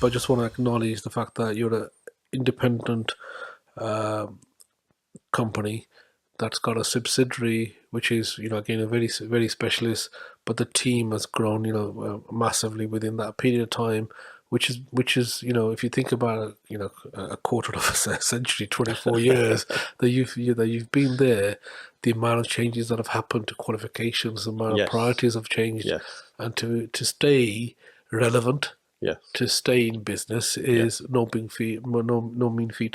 but I just want to acknowledge the fact that you're an independent company that's got a subsidiary, which is, again, a very, very specialist, but the team has grown, massively within that period of time, which is, if you think about it, a quarter of a century, 24 years that you've been there, the amount of changes that have happened to qualifications, the amount of priorities have changed, and to stay relevant. To stay in business is no mean feat.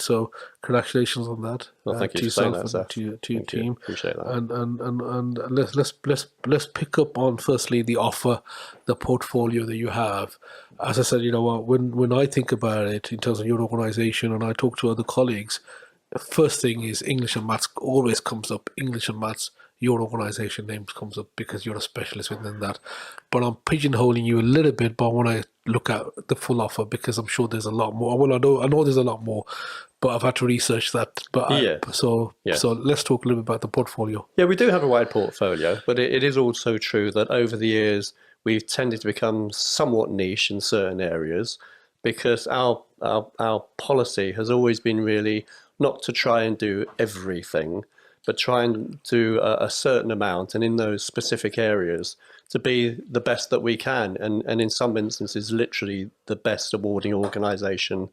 So congratulations on that. Well, thank you to yourself and to your team. Appreciate that. And let's pick up on firstly the offer, the portfolio that you have. As I said, when I think about it in terms of your organisation, and I talk to other colleagues, the first thing is English and maths always comes up. English and maths. Your organisation name comes up because you're a specialist within that. But I'm pigeonholing you a little bit, but I want to look at the full offer because I'm sure there's a lot more. Well, I know there's a lot more, but I've had to research that. But so let's talk a little bit about the portfolio. Yeah, we do have a wide portfolio, but it is also true that over the years we've tended to become somewhat niche in certain areas because our policy has always been really not to try and do everything, but try and do a certain amount, and in those specific areas to be the best that we can, and in some instances literally the best awarding organisation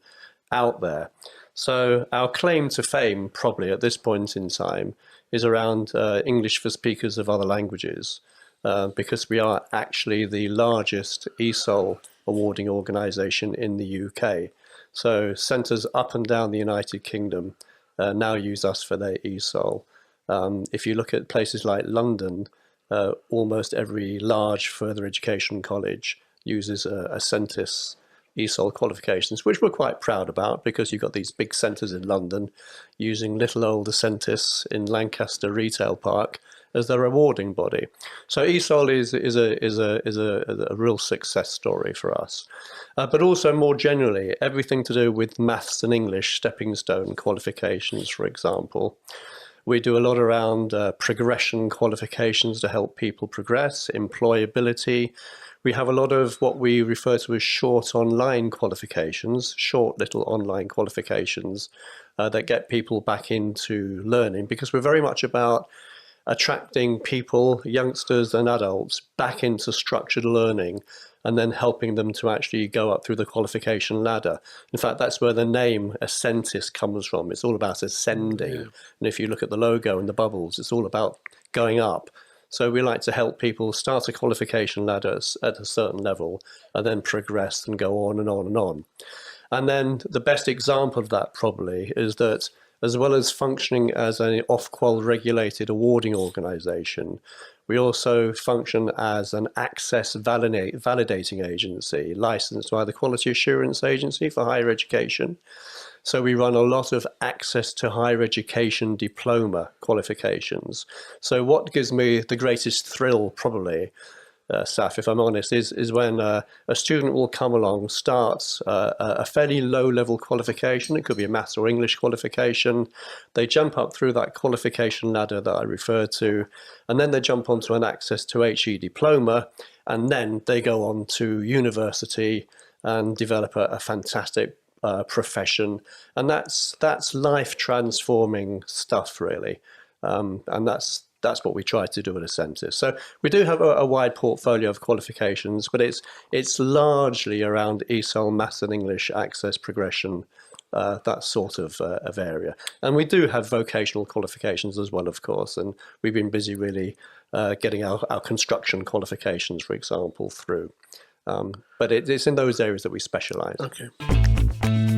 out there. So our claim to fame probably at this point in time is around English for speakers of other languages, because we are actually the largest ESOL awarding organisation in the UK. So centres up and down the United Kingdom now use us for their ESOL. If you look at places like London, almost every large further education college uses Ascentis ESOL qualifications, which we're quite proud about because you've got these big centres in London using little old Ascentis in Lancaster Retail Park as their awarding body. So ESOL is a real success story for us. But also more generally, everything to do with maths and English stepping stone qualifications, for example. We do a lot around progression qualifications to help people progress, employability. We have a lot of what we refer to as short online qualifications, short little online qualifications that get people back into learning, because we're very much about attracting people, youngsters and adults, back into structured learning and then helping them to actually go up through the qualification ladder. In fact, that's where the name Ascentis comes from. It's all about ascending. Yeah. And if you look at the logo and the bubbles, it's all about going up. So we like to help people start a qualification ladder at a certain level and then progress and go on and on and on. And then the best example of that probably is that as well as functioning as an Ofqual regulated awarding organisation, we also function as an access validating agency licensed by the Quality Assurance Agency for Higher Education. So we run a lot of access to higher education diploma qualifications. So what gives me the greatest thrill probably, Saf, if I'm honest, is when a student will come along, starts a fairly low-level qualification. It could be a maths or English qualification. They jump up through that qualification ladder that I referred to, and then they jump onto an access to HE diploma, and then they go on to university and develop a fantastic profession. And that's life-transforming stuff, really, and that's what we try to do at Ascentis. So we do have a wide portfolio of qualifications, but it's largely around ESOL, Maths and English, Access, Progression, that sort of area. And we do have vocational qualifications as well, of course, and we've been busy really getting our construction qualifications, for example, through. But it's in those areas that we specialise. Okay.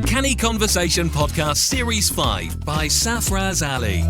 Canny Conversation Podcast Series 5 by Safaraz Ali.